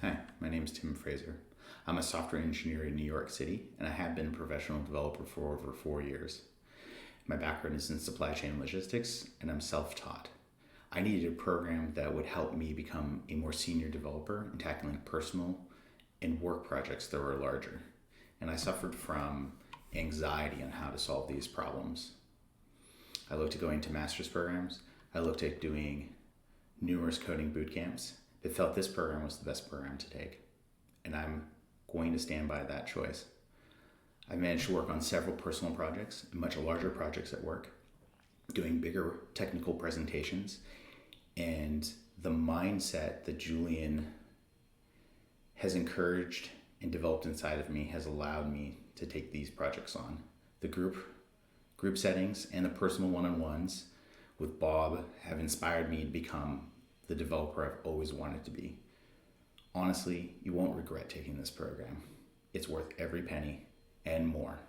Hi, my name is Tim Fraser. I'm a software engineer in New York City, and I have been a professional developer for over 4 years. My background is in supply chain logistics, and I'm self-taught. I needed a program that would help me become a more senior developer in tackling personal and work projects that were larger. And I suffered from anxiety on how to solve these problems. I looked at going to master's programs. I looked at doing numerous coding boot camps, but felt this program was the best program to take. And I'm going to stand by that choice. I managed to work on several personal projects and much larger projects at work, doing bigger technical presentations, and the mindset that Julian has encouraged and developed inside of me has allowed me to take these projects on. The group settings and the personal one-on-ones with Bob have inspired me to become the developer I've always wanted to be. Honestly, you won't regret taking this program. It's worth every penny and more.